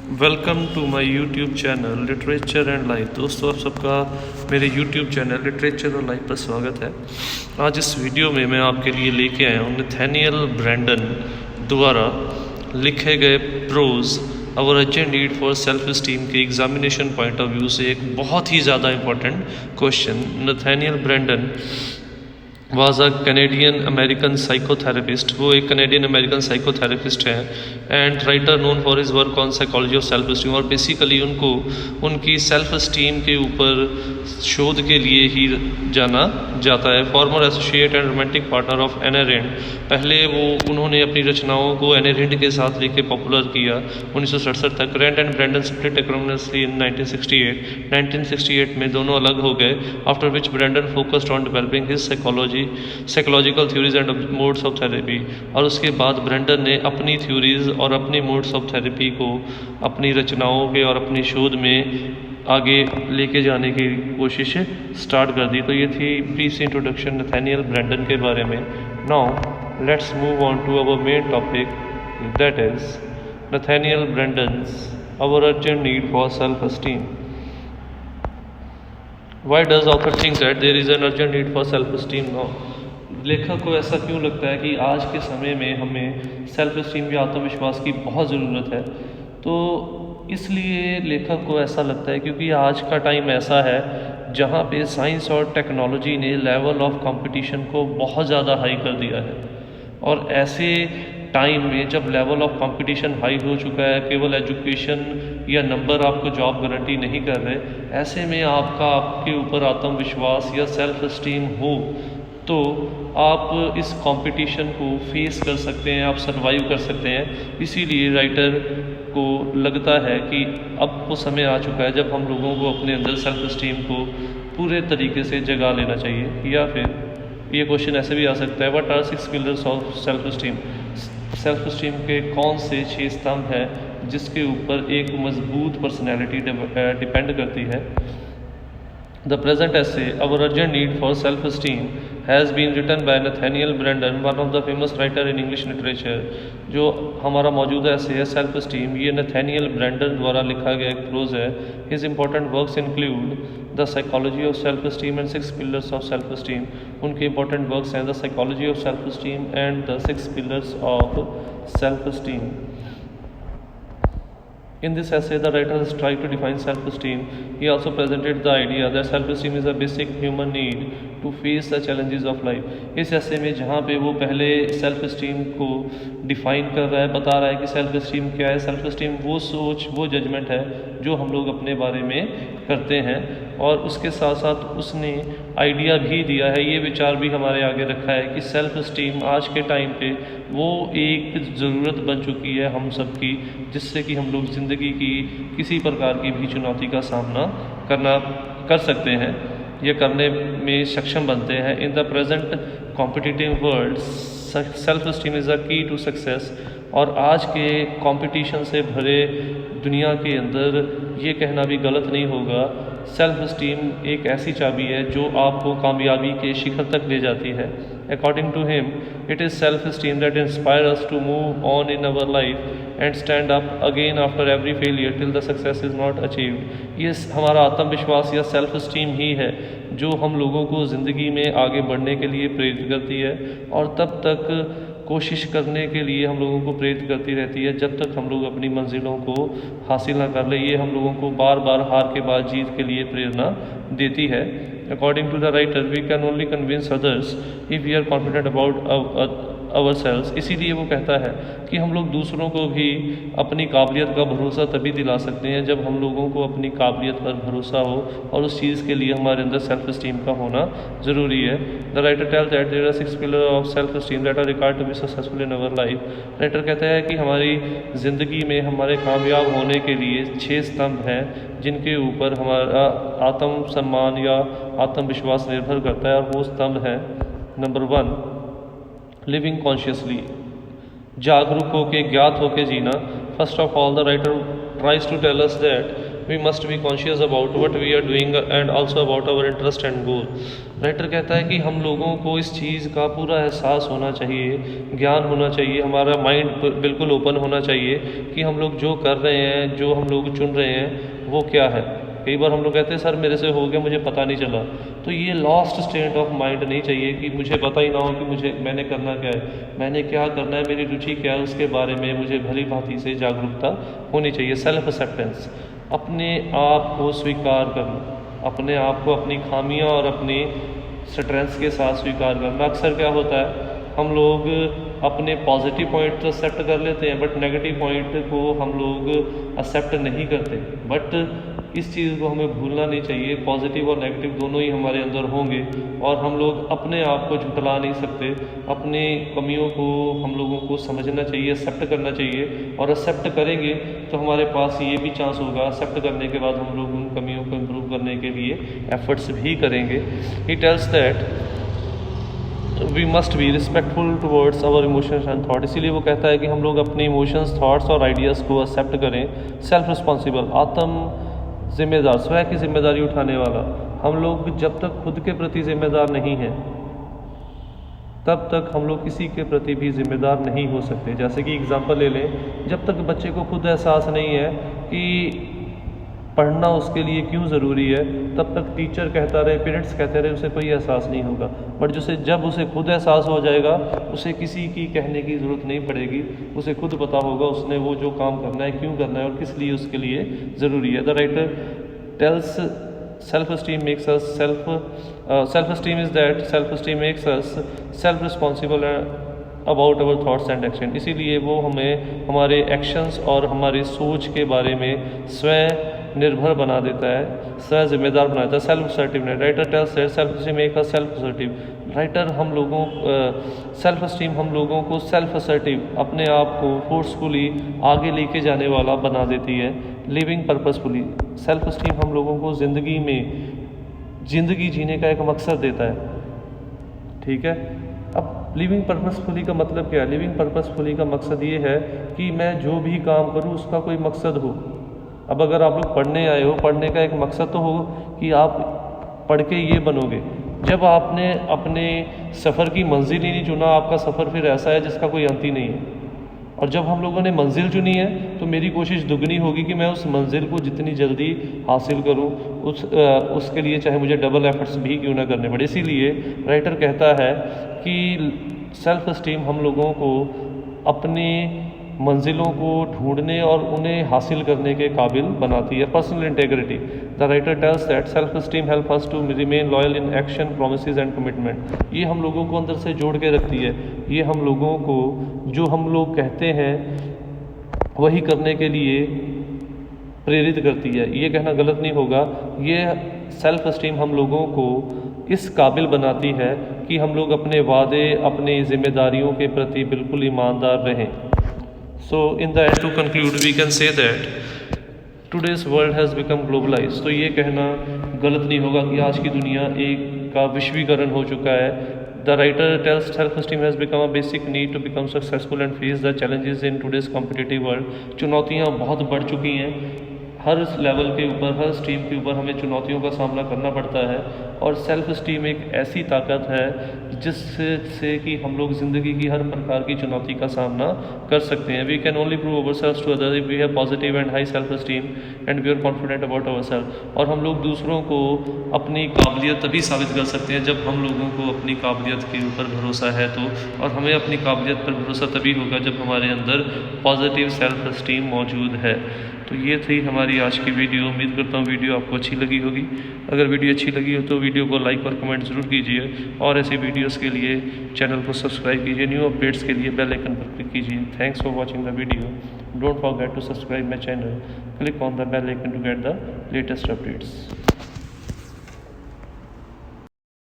Welcome to my YouTube channel literature and life. दोस्तों, आप सबका मेरे यूट्यूब चैनल लिटरेचर और लाइफ पर स्वागत है। आज इस वीडियो में मैं आपके लिए लेके आया हूँ नथानियल ब्रैंडन द्वारा लिखे गए prose our urgent need for self esteem के एग्जामिनेशन पॉइंट ऑफ व्यू से एक बहुत ही ज़्यादा important question. Nathaniel Branden was a Canadian American psychotherapist. वो एक कैनेडियन अमेरिकन साइकोथेरेपिस्ट हैं and writer known for his work on psychology of self esteem. और बेसिकली उनको उनकी सेल्फ स्टीम के ऊपर शोध के लिए ही जाना जाता है। Former associate and romantic partner of Ayn Rand. पहले उन्होंने अपनी रचनाओं को एना रैंड के साथ लेके पॉपुलर किया 1967 तक। Rand and Branden split acrimoniously in 1968 में दोनों अलग हो गए। After which Branden focused on developing his psychological theories and modes of therapy. और उसके बाद ब्रैंडन ने अपनी थ्योरीज और अपनी मोड्स ऑफ थेरेपी को अपनी रचनाओं के और अपनी शोध में आगे लेके जाने की कोशिश स्टार्ट कर दी। तो ये थी ब्रीफ इंट्रोडक्शन नथानियल ब्रैंडन के बारे में। Now let's move on to our main topic, that is Nathaniel Branden's our urgent need for self esteem. Why does author think that there is an urgent need for self-esteem now? लेखक को ऐसा क्यों लगता है कि आज के समय में हमें सेल्फ एस्टीम या आत्मविश्वास की बहुत ज़रूरत है? तो इसलिए लेखक को ऐसा लगता है क्योंकि आज का टाइम ऐसा है जहाँ पे साइंस और टेक्नोलॉजी ने लेवल ऑफ कंपटीशन को बहुत ज़्यादा हाई कर दिया है। और ऐसे टाइम में जब लेवल ऑफ कंपटीशन हाई हो चुका है, केवल एजुकेशन या नंबर आपको जॉब गारंटी नहीं कर रहे, ऐसे में आपके ऊपर आत्मविश्वास या सेल्फ एस्टीम हो तो आप इस कंपटीशन को फेस कर सकते हैं, आप सर्वाइव कर सकते हैं। इसीलिए राइटर को लगता है कि अब वो समय आ चुका है जब हम लोगों को अपने अंदर सेल्फ एस्टीम को पूरे तरीके से जगा लेना चाहिए। या फिर ये क्वेश्चन ऐसे भी आ सकता है, what are 6 pillars of self esteem? Self esteem के कौन से 6 स्तंभ हैं जिसके ऊपर एक मजबूत पर्सनैलिटी डिपेंड करती है? The present essay, Our Urgent Need for Self-Esteem, has been written by Nathaniel Branden, one of the famous writer in English literature। जो हमारा मौजूदा ऐसे है सेल्फ एस्टीम, ये नथानियल ब्रैंडन द्वारा लिखा गया एक प्रोज है। His important works include The Psychology of Self-Esteem and 6 Pillars of Self-Esteem। उनके important works हैं The Psychology of Self-Esteem and The 6 Pillars of Self-Esteem। In this essay, the writer has tried to define self-esteem. He also presented the idea that self-esteem is a basic human need to face the challenges of life। इस essay में जहाँ पे वो पहले self esteem को define कर रहा है, बता रहा है कि सेल्फ एस्टीम क्या है। सेल्फ एस्टीम वो सोच, वो जजमेंट है जो हम लोग अपने बारे में करते हैं। और उसके साथ साथ उसने आइडिया भी दिया है, ये विचार भी हमारे आगे रखा है कि सेल्फ एस्टीम आज के टाइम पे वो एक ज़रूरत बन चुकी है हम सब की, जिससे कि हम लोग ज़िंदगी की किसी प्रकार की भी चुनौती का सामना कर सकते हैं, ये करने में सक्षम बनते हैं। In the present competitive world self esteem is a की टू सक्सेस। और आज के कंपटीशन से भरे दुनिया के अंदर ये कहना भी गलत नहीं होगा, सेल्फ एस्टीम एक ऐसी चाबी है जो आपको कामयाबी के शिखर तक ले जाती है। According to him, it is self-esteem that inspires us to move on in our life and stand up again after every failure till the success is not achieved। ये हमारा आत्मविश्वास या सेल्फ एस्टीम ही है जो हम लोगों को ज़िंदगी में आगे बढ़ने के लिए प्रेरित करती है और तब तक कोशिश करने के लिए हम लोगों को प्रेरित करती रहती है जब तक हम लोग अपनी मंजिलों को हासिल ना कर ले। ये हम लोगों को बार बार हार के बाद जीत के लिए प्रेरणा देती है। According to the writer, we can only convince others if we are confident about ourselves। इसीलिए वो कहता है कि हम लोग दूसरों को भी अपनी काबिलियत का भरोसा तभी दिला सकते हैं जब हम लोगों को अपनी काबिलियत पर भरोसा हो और उस चीज़ के लिए हमारे अंदर सेल्फ एस्टीम का होना ज़रूरी है। The writer tells that there are 6 pillars of self esteem that are required to be successful in our life. Writer कहता है कि हमारी ज़िंदगी में हमारे कामयाब होने के लिए 6 स्तंभ हैं जिनके ऊपर हमारा आत्म सम्मान या आत्मविश्वास निर्भर करता है। और वो स्तंभ है, नंबर 1, लिविंग कॉन्शियसली, जागरूक होके, ज्ञात होके जीना। First of all the writer tries to tell us that we must be conscious about what we are doing and also about our interest and goal. Writer कहता है कि हम लोगों को इस चीज़ का पूरा एहसास होना चाहिए, ज्ञान होना चाहिए, हमारा माइंड बिल्कुल ओपन होना चाहिए कि हम लोग जो कर रहे हैं, जो हम लोग चुन रहे हैं वो क्या है। कई बार हम लोग कहते हैं सर मेरे से हो गया, मुझे पता नहीं चला। तो ये लॉस्ट स्टेट ऑफ माइंड नहीं चाहिए कि मुझे पता ही ना हो कि मैंने करना क्या है, मैंने क्या करना है, मेरी रुचि क्या है, उसके बारे में मुझे भली भांति से जागरूकता होनी चाहिए। सेल्फ एक्सेप्टेंस, अपने आप को स्वीकार करना, अपने आप को अपनी खामियां और अपनी स्ट्रेंथ्स के साथ स्वीकार करना। अक्सर क्या होता है, हम लोग अपने पॉजिटिव पॉइंट तो एक्सेप्ट कर लेते हैं बट नेगेटिव पॉइंट को हम लोग एक्सेप्ट नहीं करते। बट इस चीज़ को हमें भूलना नहीं चाहिए, पॉजिटिव और नेगेटिव दोनों ही हमारे अंदर होंगे और हम लोग अपने आप को झुठला नहीं सकते। अपनी कमियों को हम लोगों को समझना चाहिए, एक्सेप्ट करना चाहिए, और एक्सेप्ट करेंगे तो हमारे पास ये भी चांस होगा, एक्सेप्ट करने के बाद हम लोग उन कमियों को इम्प्रूव करने के लिए एफर्ट्स भी करेंगे। He tells that we must be respectful towards our emotions and thought. इसीलिए वो कहता है कि हम लोग अपने इमोशंस, थॉट्स और आइडियाज़ को एक्सेप्ट करें। सेल्फ रिस्पॉन्सिबल, आत्म जिम्मेदार, स्वयं की जिम्मेदारी उठाने वाला। हम लोग जब तक खुद के प्रति जिम्मेदार नहीं हैं तब तक हम लोग किसी के प्रति भी जिम्मेदार नहीं हो सकते। जैसे कि एग्जांपल ले लें, जब तक बच्चे को खुद एहसास नहीं है कि पढ़ना उसके लिए क्यों ज़रूरी है, तब तक टीचर कहता रहे, पेरेंट्स कहते रहे, उसे कोई एहसास नहीं होगा। बट जब उसे खुद एहसास हो जाएगा, उसे किसी की कहने की ज़रूरत नहीं पड़ेगी, उसे खुद पता होगा उसने वो जो काम करना है क्यों करना है और किस लिए उसके लिए ज़रूरी है। The writer tells self-esteem makes us self-esteem is that self-esteem makes us self-responsible about our thoughts and action। इसीलिए वो हमें हमारे एक्शंस और हमारी सोच के बारे में स्वयं निर्भर बना देता है, स्वयं जिम्मेदार बना देता है। Self assertiveness, writer tells that self esteem make us self assertive. Writer हम लोगों सेल्फ एस्टीम हम लोगों को सेल्फ असर्टिव, अपने आप को फोर्सफुली आगे लेके जाने वाला बना देती है। लिविंग पर्पसफुली, सेल्फ एस्टीम हम लोगों को ज़िंदगी जीने का एक मकसद देता है। ठीक है, अब लिविंग पर्पसफुली का मतलब क्या है? लिविंग पर्पसफुली का मकसद ये है कि मैं जो भी काम करूँ उसका कोई मकसद हो। अब अगर आप लोग पढ़ने आए हो, पढ़ने का एक मकसद तो हो कि आप पढ़ के ये बनोगे। जब आपने अपने सफ़र की मंजिल ही नहीं चुना, आपका सफ़र फिर ऐसा है जिसका कोई अंत ही नहीं है। और जब हम लोगों ने मंजिल चुनी है तो मेरी कोशिश दुगनी होगी कि मैं उस मंजिल को जितनी जल्दी हासिल करूं, उसके लिए चाहे मुझे डबल एफर्ट्स भी क्यों ना करने पड़े। इसीलिए राइटर कहता है कि सेल्फ एस्टीम हम लोगों को अपनी मंजिलों को ढूंढने और उन्हें हासिल करने के काबिल बनाती है। Personal integrity, the writer tells that self esteem help us to remain loyal in action, promises and commitment. ये हम लोगों को अंदर से जोड़ के रखती है। ये हम लोगों को जो हम लोग कहते हैं वही करने के लिए प्रेरित करती है। ये कहना गलत नहीं होगा, ये सेल्फ एस्टीम हम लोगों को इस काबिल बनाती है कि हम लोग अपने वादे, अपनी जिम्मेदारियों के प्रति बिल्कुल ईमानदार रहें। So in the end, to conclude, we can say that today's world has become globalized। तो ये कहना गलत नहीं होगा कि आज की दुनिया का विश्वीकरण हो चुका है। The writer tells self-esteem has become a basic need to become successful and face the challenges in today's competitive world। चुनौतियाँ बहुत बढ़ चुकी हैं, हर लेवल के ऊपर, हर स्ट्रीम के ऊपर हमें चुनौतियों का सामना करना पड़ता है। और सेल्फ एस्टीम एक ऐसी ताकत है जिससे कि हम लोग ज़िंदगी की हर प्रकार की चुनौती का सामना कर सकते हैं। We can only prove ourselves to others if we have positive and high self esteem and we are confident about ourselves. और हम लोग दूसरों को अपनी काबिलियत तभी साबित कर सकते हैं जब हम लोगों को अपनी काबिलियत के ऊपर भरोसा है तो, और हमें अपनी काबिलियत पर भरोसा तभी होगा जब हमारे अंदर पॉजिटिव सेल्फ एस्टीम मौजूद है। तो ये थी हमारी आज की वीडियो। उम्मीद करता हूँ वीडियो आपको अच्छी लगी होगी। अगर वीडियो अच्छी लगी हो तो वीडियो को लाइक और कमेंट ज़रूर कीजिए, और ऐसी वीडियोस के लिए चैनल को सब्सक्राइब कीजिए। न्यू अपडेट्स के लिए बेल आइकन पर क्लिक कीजिए। Thanks for watching the video. Don't forget to subscribe my channel, click on the bell icon to get the latest updates.